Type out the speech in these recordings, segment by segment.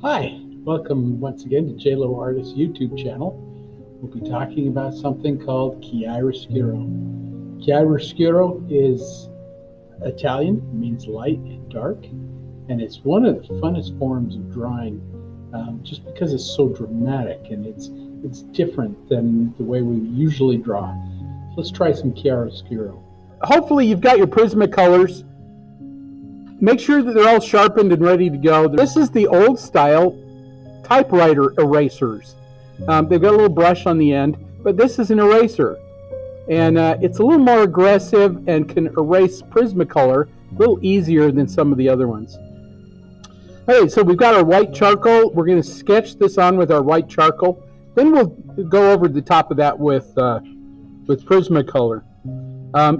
Hi, welcome once again to J Lowe Artist YouTube channel. We'll be talking about something called chiaroscuro. Chiaroscuro is Italian, it means light and dark, and it's one of the funnest forms of drawing just because it's so dramatic and it's different than the way we usually draw. So let's try some chiaroscuro. Hopefully you've got your Prismacolors. Make sure that they're all sharpened and ready to go. This is the old style typewriter erasers. They've got a little brush on the end, but this is an eraser. And it's a little more aggressive and can erase Prismacolor a little easier than some of the other ones. Okay, so we've got our white charcoal. We're going to sketch this on with our white charcoal. Then we'll go over the top of that with Prismacolor.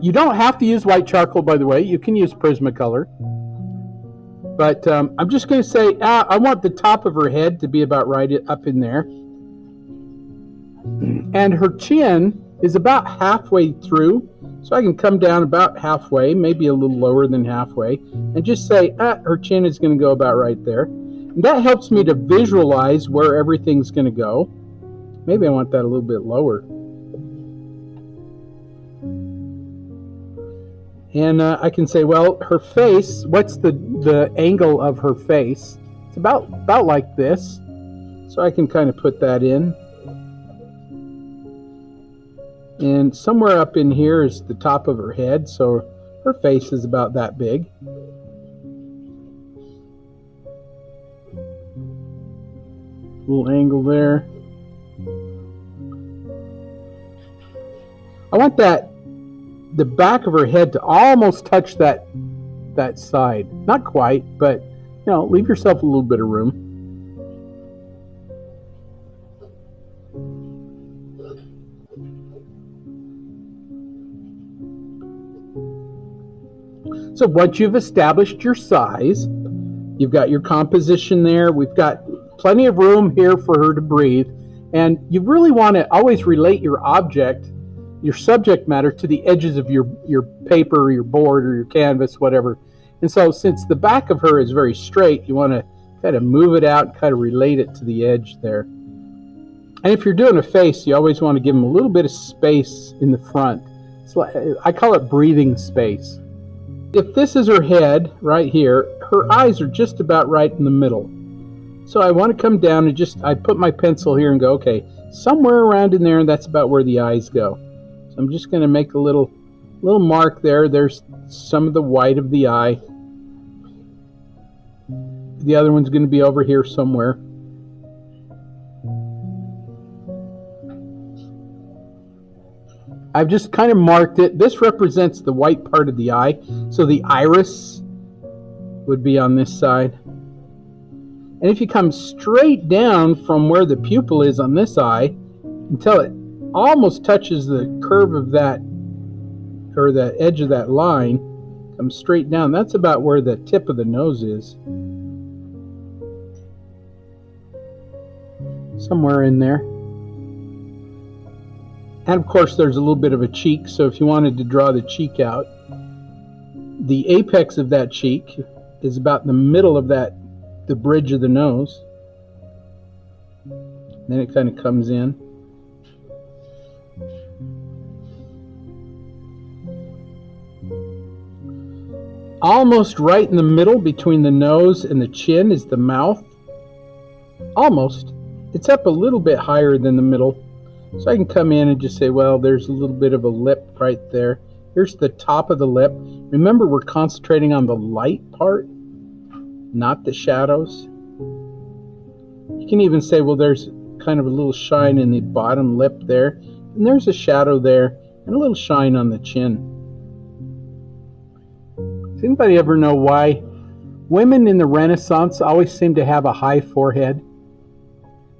You don't have to use white charcoal, by the way. You can use Prismacolor. But I'm just going to say, I want the top of her head to be about right up in there. And her chin is about halfway through. So I can come down about halfway, maybe a little lower than halfway. And just say, her chin is going to go about right there. And that helps me to visualize where everything's going to go. Maybe I want that a little bit lower. And I can say, well, her face, what's the angle of her face? It's about like this. So I can kind of put that in. And somewhere up in here is the top of her head, so her face is about that big. Little angle there. I want the back of her head to almost touch that side. Not quite, but leave yourself a little bit of room. So once you've established your size, you've got your composition there, we've got plenty of room here for her to breathe, and you really want to always relate your object, your subject matter, to the edges of your paper or your board or your canvas, whatever. And so since the back of her is very straight, you want to kind of move it out and kind of relate it to the edge there. And if you're doing a face, you always want to give them a little bit of space in the front. It's like, I call it breathing space. If this is her head right here, her eyes are just about right in the middle. So I want to come down and I put my pencil here and go, okay, somewhere around in there, and that's about where the eyes go. So I'm just going to make a little mark there. There's some of the white of the eye. The other one's going to be over here somewhere. I've just kind of marked it. This represents the white part of the eye. So the iris would be on this side. And if you come straight down from where the pupil is on this eye until it almost touches the curve of that, or the edge of that line, come straight down. That's about where the tip of the nose is. Somewhere in there. And of course there's a little bit of a cheek, so if you wanted to draw the cheek out, the apex of that cheek is about in the middle of the bridge of the nose. Then it kind of comes in. Almost right in the middle between the nose and the chin is the mouth. Almost. It's up a little bit higher than the middle. So I can come in and just say, well, there's a little bit of a lip right there. Here's the top of the lip. Remember, we're concentrating on the light part, not the shadows. You can even say, well, there's kind of a little shine in the bottom lip there. And there's a shadow there and a little shine on the chin. Does anybody ever know why women in the Renaissance always seem to have a high forehead?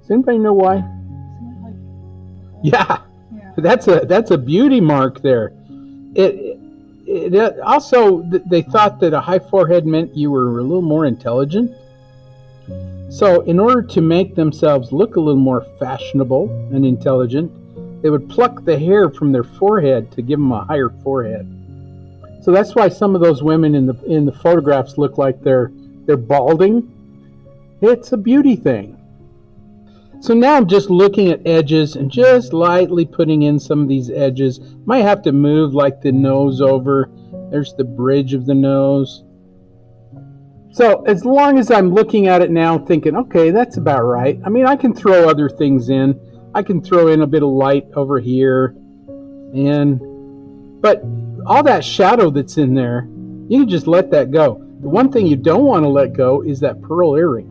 Does anybody know why? Yeah, that's a beauty mark there. It also, they thought that a high forehead meant you were a little more intelligent. So in order to make themselves look a little more fashionable and intelligent, they would pluck the hair from their forehead to give them a higher forehead. So that's why some of those women in the photographs look like they're balding. It's a beauty thing. So now I'm just looking at edges and just lightly putting in some of these edges. Might have to move like the nose over. There's the bridge of the nose. So as long as I'm looking at it now thinking, okay, that's about right. I mean, I can throw other things in. I can throw in a bit of light over here. But all that shadow that's in there, you can just let that go. The one thing you don't want to let go is that pearl earring.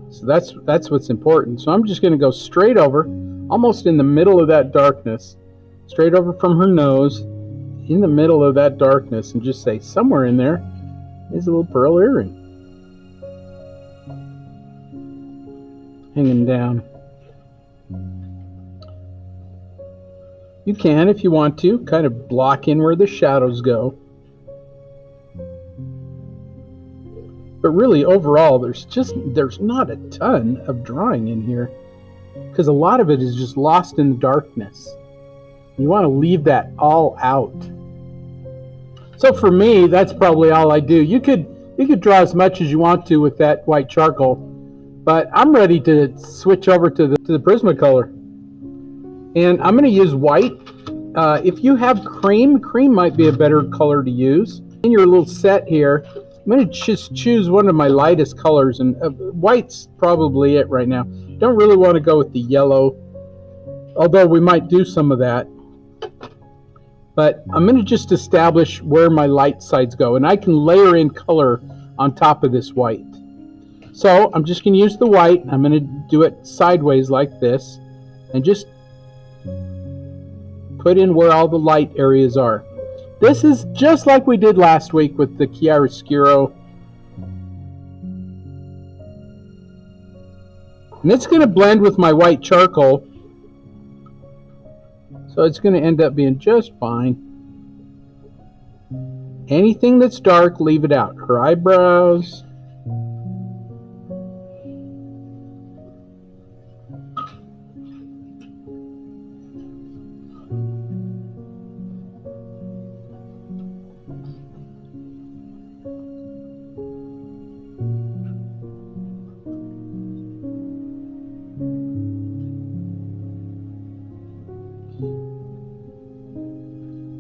So that's what's important. So I'm just going to go straight over, almost in the middle of that darkness, straight over from her nose, in the middle of that darkness, and just say somewhere in there is a little pearl earring hanging down. You can, if you want to, kind of block in where the shadows go. But really, overall, there's not a ton of drawing in here because a lot of it is just lost in the darkness. You want to leave that all out. So for me, that's probably all I do. You could draw as much as you want to with that white charcoal, but I'm ready to switch over to the Prismacolor. And I'm going to use white. If you have cream might be a better color to use. In your little set here, I'm going to just choose one of my lightest colors, and white's probably it right now. Don't really want to go with the yellow, although we might do some of that. But I'm going to just establish where my light sides go, and I can layer in color on top of this white. So I'm just going to use the white. I'm going to do it sideways like this, and just put in where all the light areas are. This is just like we did last week with the Chiaroscuro. And it's going to blend with my white charcoal. So it's going to end up being just fine. Anything that's dark, leave it out. Her eyebrows.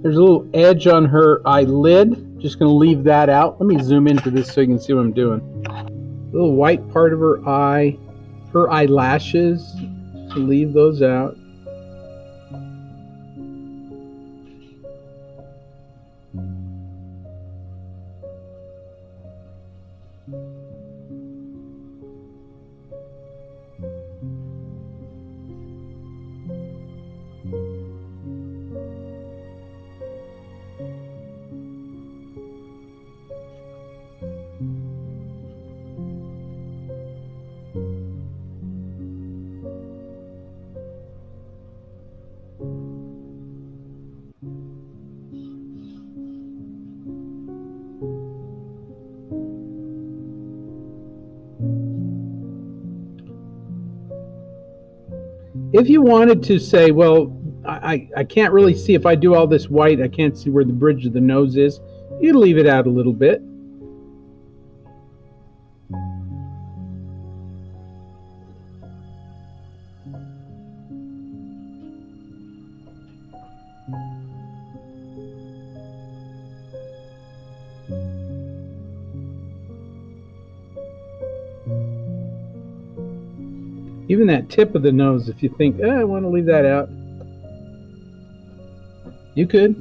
There's a little edge on her eyelid. Just going to leave that out. Let me zoom into this so you can see what I'm doing. A little white part of her eye. Her eyelashes. So leave those out. If you wanted to say, well, I can't really see if I do all this white, I can't see where the bridge of the nose is, you leave it out a little bit. Even that tip of the nose, if you think, I want to leave that out, you could.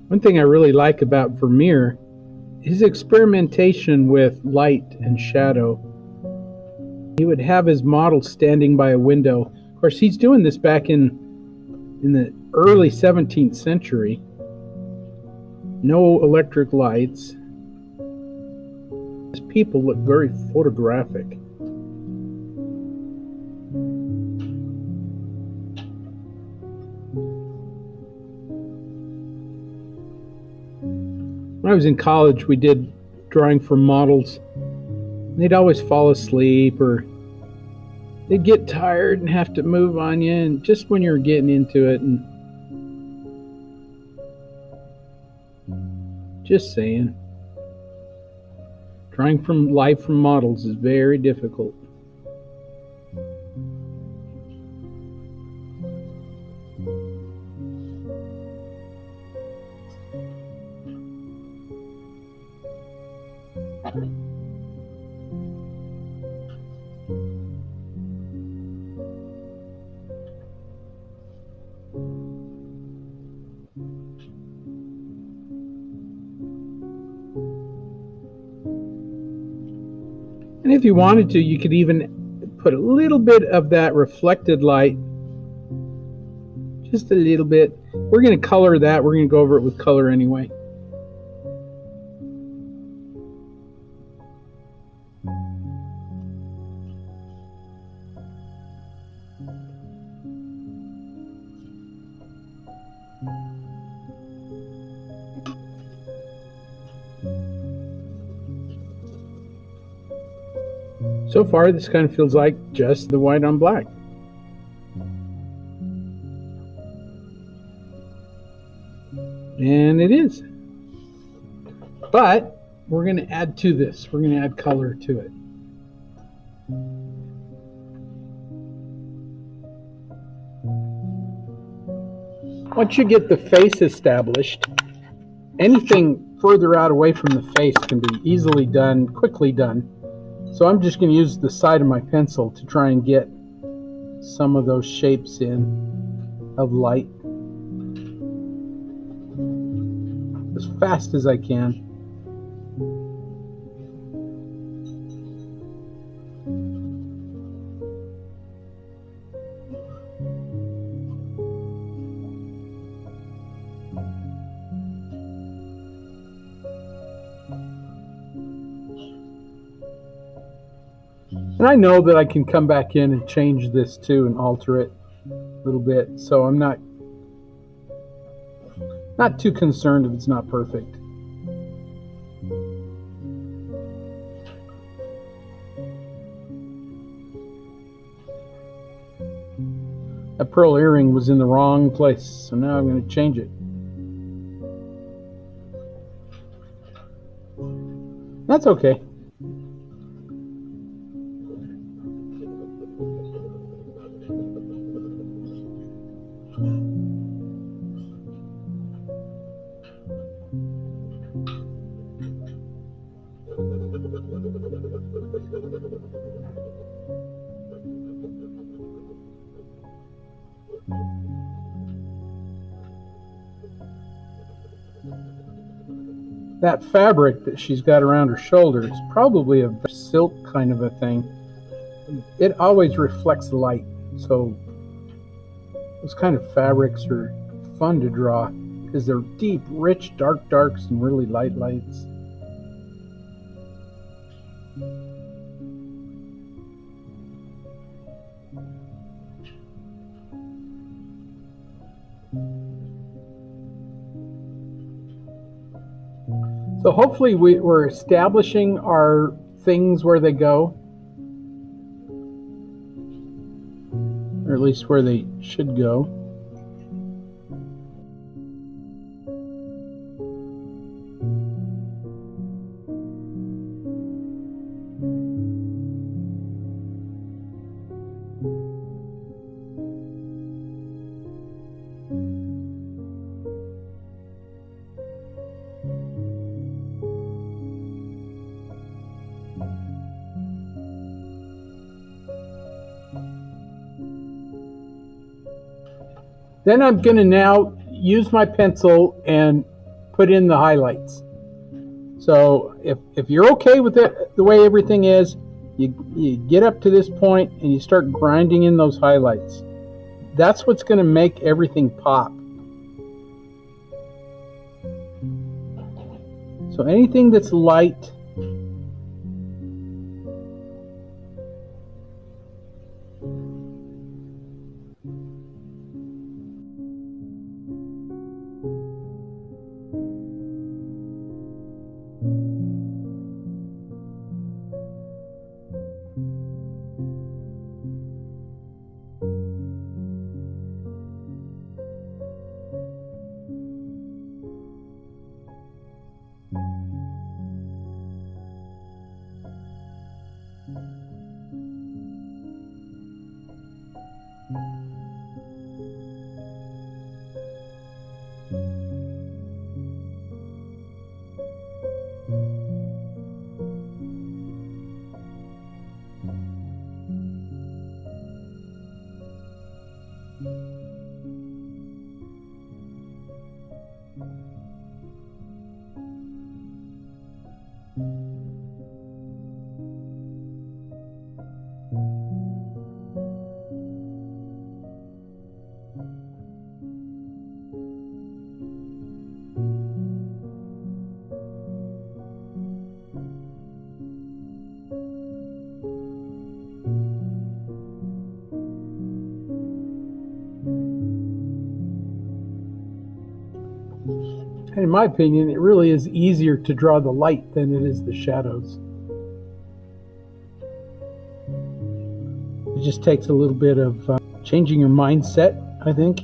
One thing I really like about Vermeer is experimentation with light and shadow. He would have his model standing by a window. Of course, he's doing this back in the early 17th century. No electric lights. His people look very photographic. When I was in college, we did drawing for models. They'd always fall asleep, or they'd get tired and have to move on you, and just when you're getting into it, and Just saying. Drawing from life from models is very difficult. And if you wanted to, you could even put a little bit of that reflected light, just a little bit. We're going to color that. We're going to go over it with color anyway. So far, this kind of feels like just the white on black. And it is. But we're going to add to this. We're going to add color to it. Once you get the face established, anything further out away from the face can be easily done, quickly done. So I'm just going to use the side of my pencil to try and get some of those shapes in of light as fast as I can. And I know that I can come back in and change this too and alter it a little bit, so I'm not too concerned if it's not perfect. That pearl earring was in the wrong place, so now I'm going to change it. That's okay. That fabric that she's got around her shoulder is probably a silk kind of a thing. It always reflects light, so those kind of fabrics are fun to draw because they're deep, rich, dark darks and really light lights. So hopefully we're establishing our things where they go, or at least where they should go. Then I'm going to now use my pencil and put in the highlights. So if you're okay with it, the way everything is, you get up to this point and you start grinding in those highlights. That's what's going to make everything pop. So anything that's light, And in my opinion, it really is easier to draw the light than it is the shadows. It just takes a little bit of changing your mindset, I think.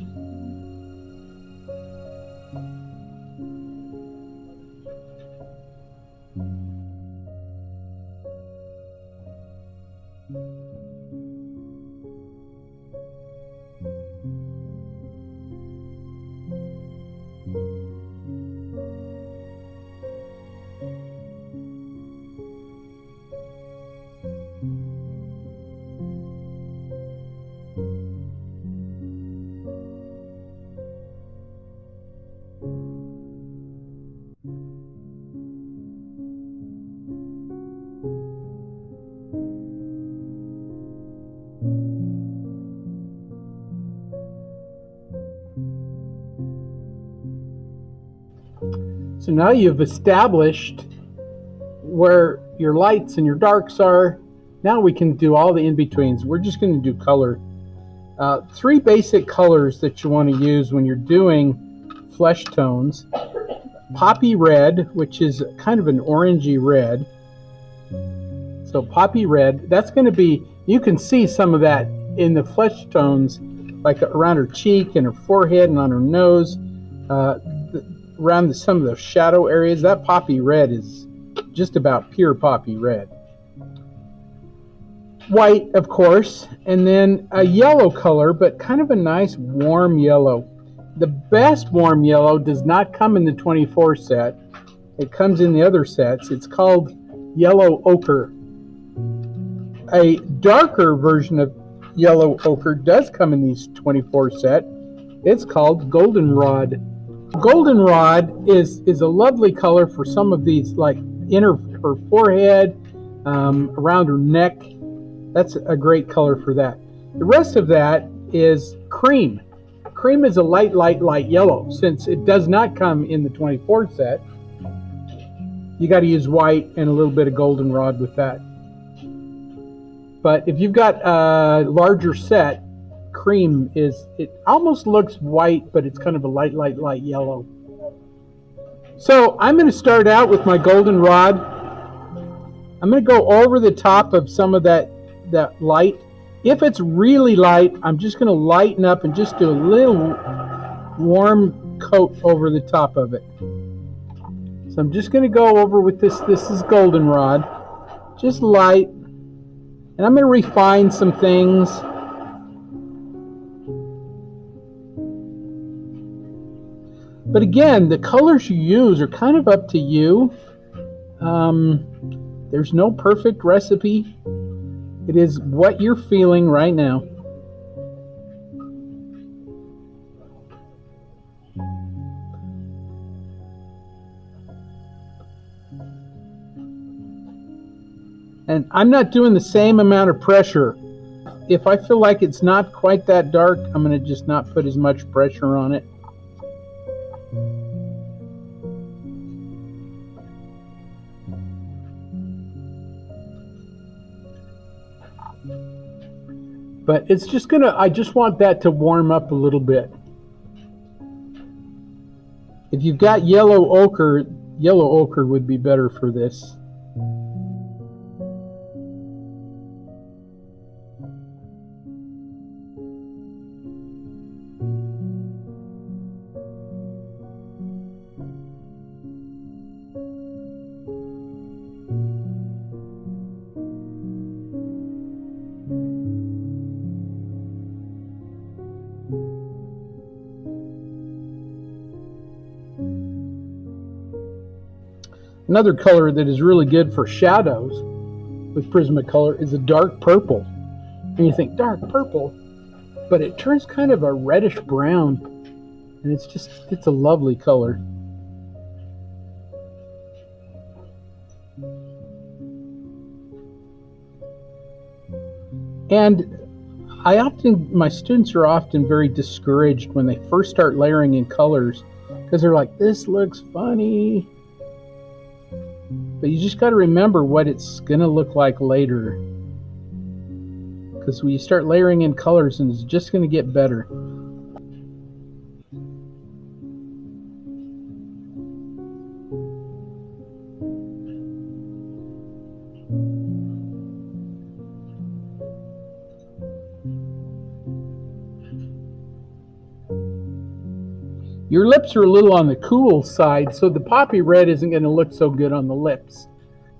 So now you've established where your lights and your darks are. Now we can do all the in-betweens. We're just going to do color. Three basic colors that you want to use when you're doing flesh tones. Poppy red, which is kind of an orangey red. So poppy red, that's going to be, you can see some of that in the flesh tones, like around her cheek and her forehead and on her nose. Around some of the shadow areas, that poppy red is just about pure poppy red. White, of course, and then a yellow color, but kind of a nice warm yellow. The best warm yellow does not come in the 24 set. It comes in the other sets. It's called yellow ochre. A darker version of yellow ochre does come in these 24 set. It's called goldenrod. Goldenrod is a lovely color for some of these, like her forehead, around her neck. That's a great color for that. The rest of that is cream. Cream is a light yellow. Since it does not come in the 24 set, you got to use white and a little bit of goldenrod with that. But if you've got a larger set, cream it almost looks white, but it's kind of a light yellow. So I'm going to start out with my goldenrod. I'm going to go over the top of some of that light. If it's really light, I'm just going to lighten up and just do a little warm coat over the top of it. So I'm just going to go over with this. This is goldenrod, just light, and I'm going to refine some things. But again, the colors you use are kind of up to you. There's no perfect recipe. It is what you're feeling right now. And I'm not doing the same amount of pressure. If I feel like it's not quite that dark, I'm going to just not put as much pressure on it. But it's just I just want that to warm up a little bit. If you've got yellow ochre would be better for this. Another color that is really good for shadows with Prismacolor is a dark purple. And you think, dark purple? But it turns kind of a reddish brown. And it's a lovely color. And my students are often very discouraged when they first start layering in colors because they're like, this looks funny. But you just got to remember what it's going to look like later. Because when you start layering in colors, and it's just going to get better. Your lips are a little on the cool side, so the poppy red isn't going to look so good on the lips.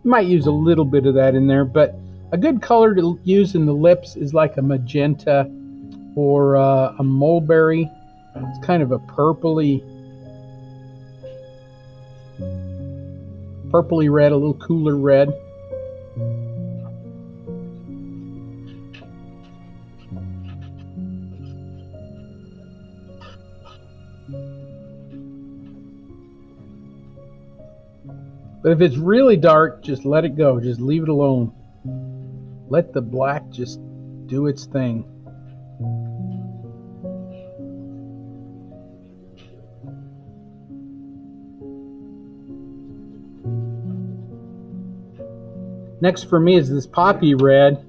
You might use a little bit of that in there, but a good color to use in the lips is like a magenta or a mulberry. It's kind of a purpley red, a little cooler red. But if it's really dark, just let it go. Just leave it alone. Let the black just do its thing. Next for me is this poppy red.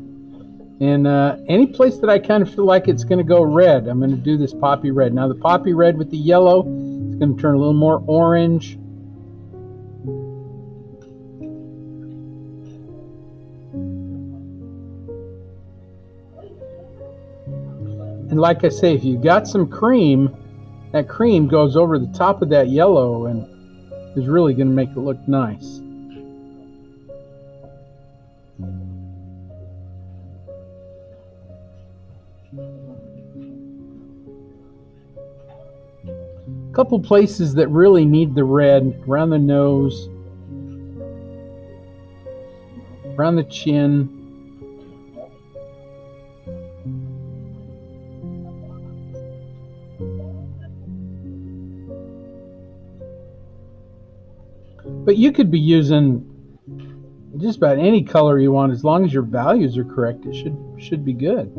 And any place that I kind of feel like it's going to go red, I'm going to do this poppy red. Now the poppy red with the yellow is going to turn a little more orange. And like I say, if you've got some cream, that cream goes over the top of that yellow and is really going to make it look nice. A couple places that really need the red: around the nose, around the chin. But you could be using just about any color you want, as long as your values are correct. It should be good.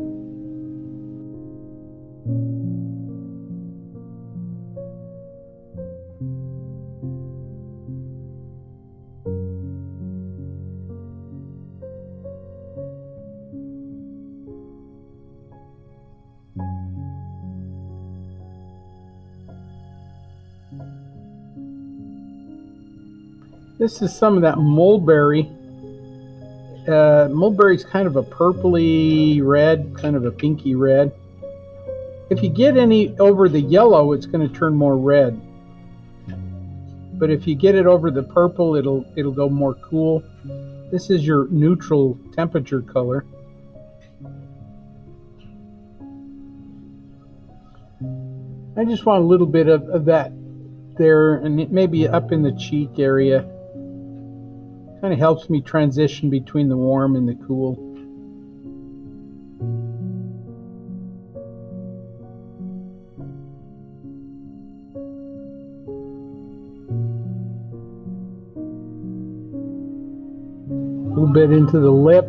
This is some of that mulberry. Mulberry's kind of a purpley red, kind of a pinky red. If you get any over the yellow, it's going to turn more red. But if you get it over the purple, it'll go more cool. This is your neutral temperature color. I just want a little bit of that there, and maybe up in the cheek area. Kind of helps me transition between the warm and the cool. A little bit into the lip.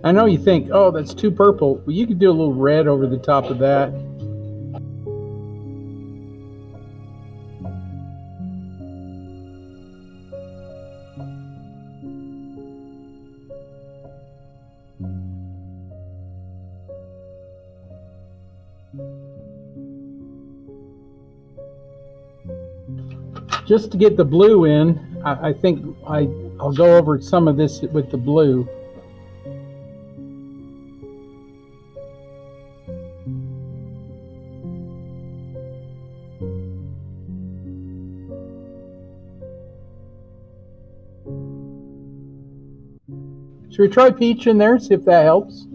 I know you think, oh, that's too purple. Well, you could do a little red over the top of that. Just to get the blue in, I think I'll go over some of this with the blue. Should we try peach in there, see if that helps?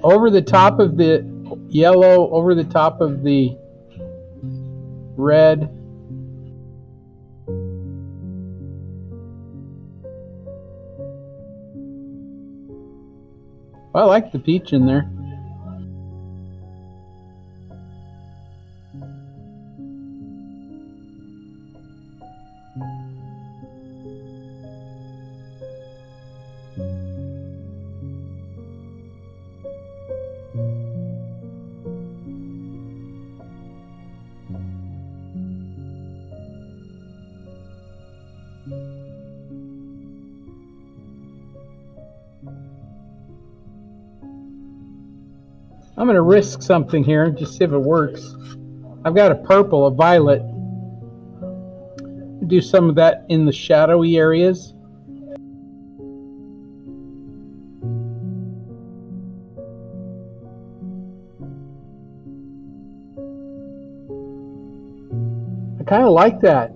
Over the top of the yellow over the top of the red. I like the peach in there. I'm going to risk something here, just see if it works. I've got a purple, a violet. Do some of that in the shadowy areas. I kind of like that.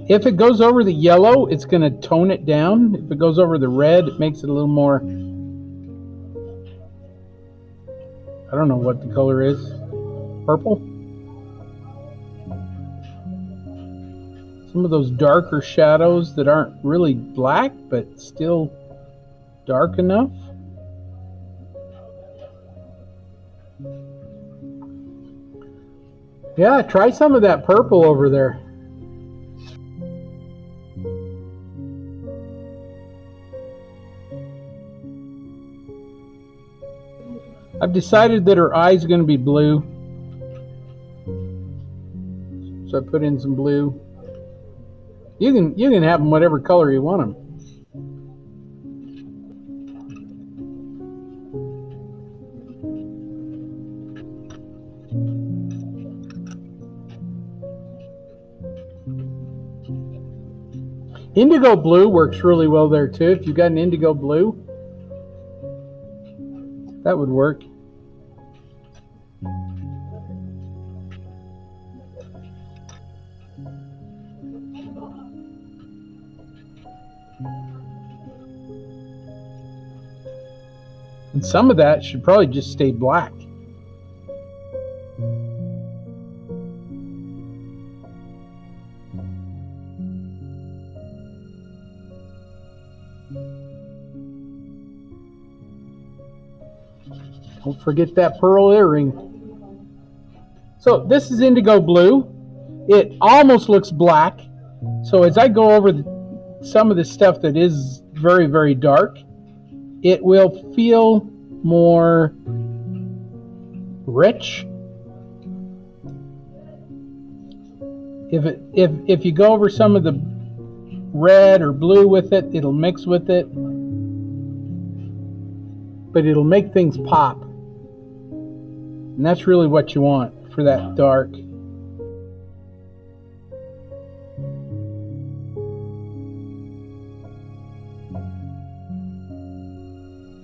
If it goes over the yellow, it's going to tone it down. If it goes over the red, it makes it a little more, I don't know what the color is, purple. Some of those darker shadows that aren't really black, but still dark enough. Yeah, try some of that purple over there. I've decided that her eyes are going to be blue, so I put in some blue. You can have them whatever color you want them. Indigo blue works really well there too. If you've got an indigo blue, that would work. And some of that should probably just stay black. Don't forget that pearl earring. So this is indigo blue. It almost looks black. So as I go over some of the stuff that is very, very dark, it will feel more rich. If you go over some of the red or blue with it, it'll mix with it, but it'll make things pop. And that's really what you want for that dark.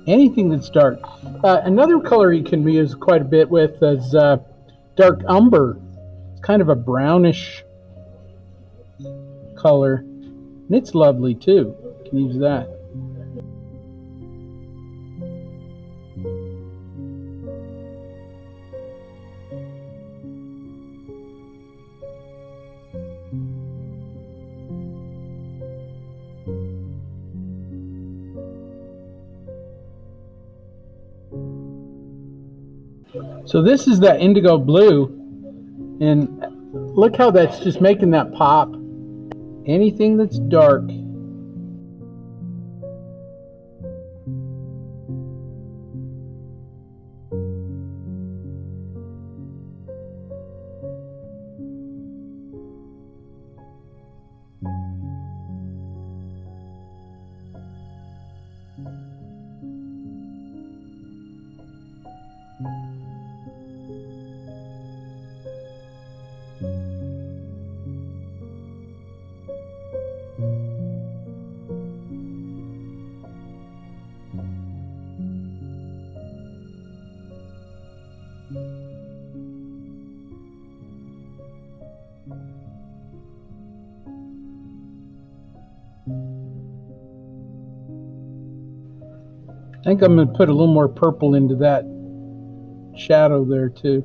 Anything that's dark. Another color you can use quite a bit with is dark umber. It's kind of a brownish color, and it's lovely too. You can use that. So this is that indigo blue, and look how that's just making that pop. Anything that's dark. I think I'm going to put a little more purple into that shadow there too.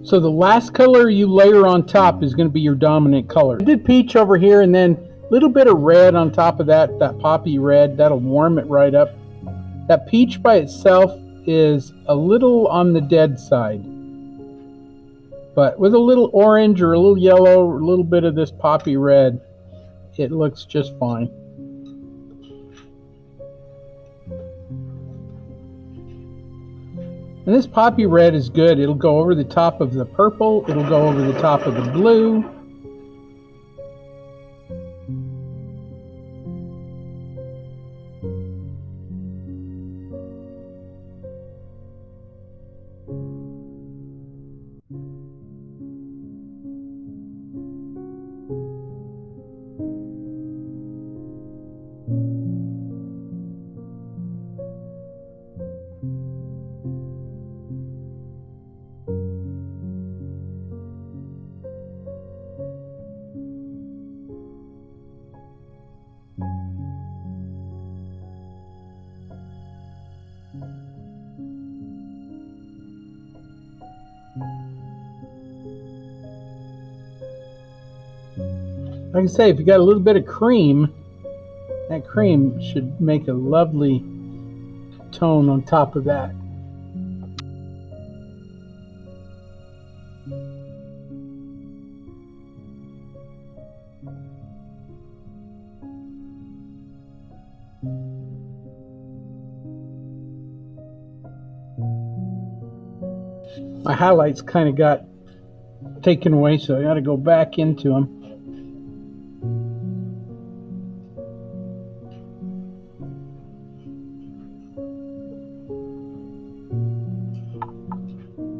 So the last color you layer on top is going to be your dominant color. I did peach over here, and then a little bit of red on top of that poppy red. That'll warm it right up. That peach by itself is a little on the dead side. But with a little orange or a little yellow or a little bit of this poppy red, it looks just fine. And this poppy red is good. It'll go over the top of the purple. It'll go over the top of the blue. Like I say, if you got a little bit of cream, that cream should make a lovely tone on top of that. My highlights kind of got taken away, so I got to go back into them.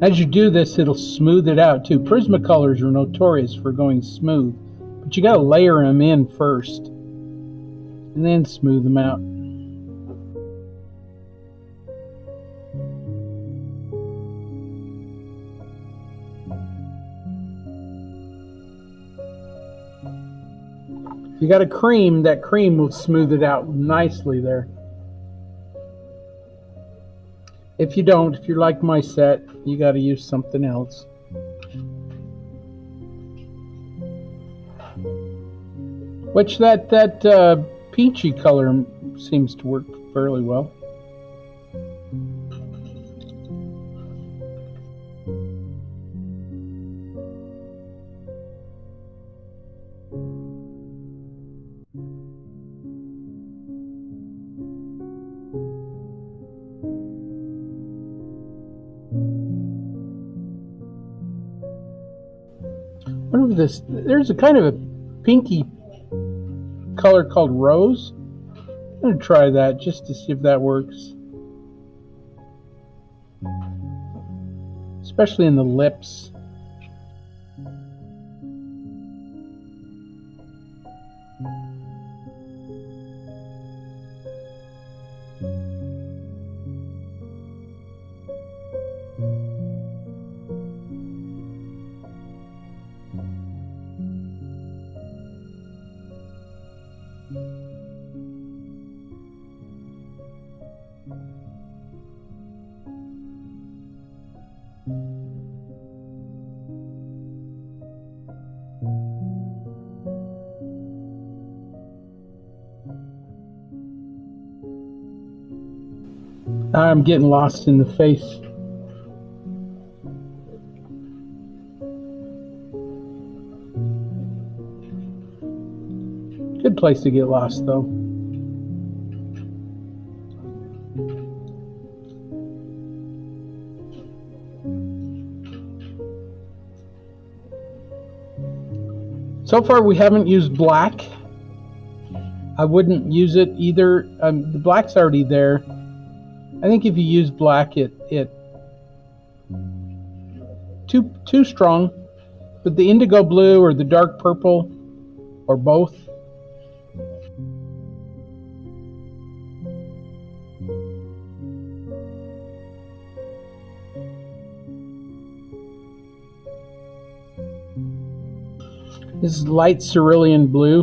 As you do this, it'll smooth it out too. Prismacolors are notorious for going smooth, but you got to layer them in first and then smooth them out. If you got a cream, that cream will smooth it out nicely there. If you don't, if you're like my set, you got to use something else. Which that peachy color seems to work fairly well. What is this? There's a kind of a pinky color called rose. I'm going to try that just to see if that works. Especially in the lips. I'm getting lost in the face. Good place to get lost, though. So far, we haven't used black. I wouldn't use it either. The black's already there. I think if you use black, it too strong. But the indigo blue or the dark purple, or both, This is light cerulean blue.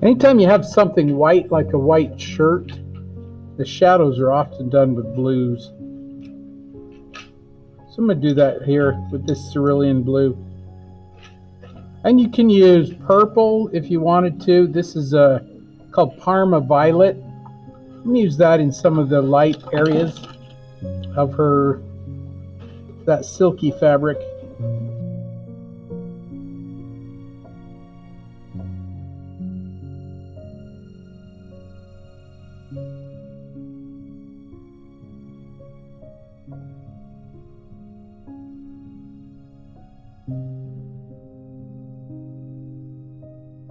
Anytime you have something white, like a white shirt, the shadows are often done with blues. So I'm going to do that here with this cerulean blue. And you can use purple if you wanted to. This is called Parma Violet. I'm going to use that in some of the light areas of that silky fabric.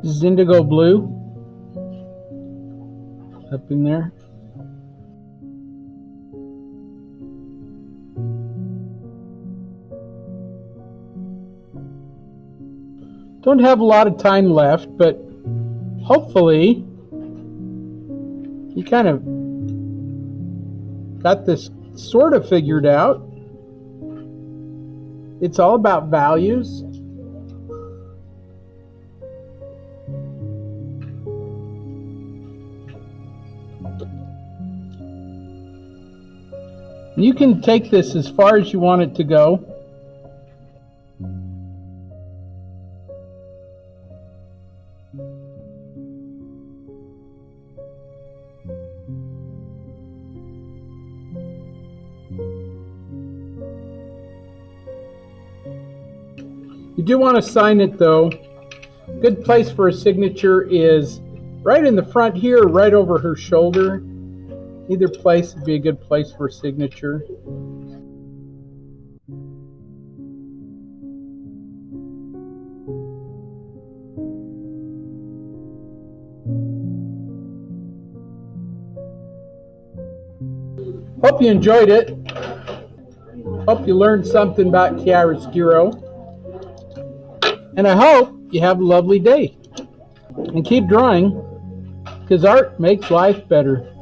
This is indigo blue up in there. Don't have a lot of time left, but hopefully you kind of got this sort of figured out. It's all about values. You can take this as far as you want it to go. You do want to sign it though. Good place for a signature is right in the front here, right over her shoulder. Either place would be a good place for a signature. Hope you enjoyed it. Hope you learned something about chiaroscuro. And I hope you have a lovely day. And keep drawing, because art makes life better.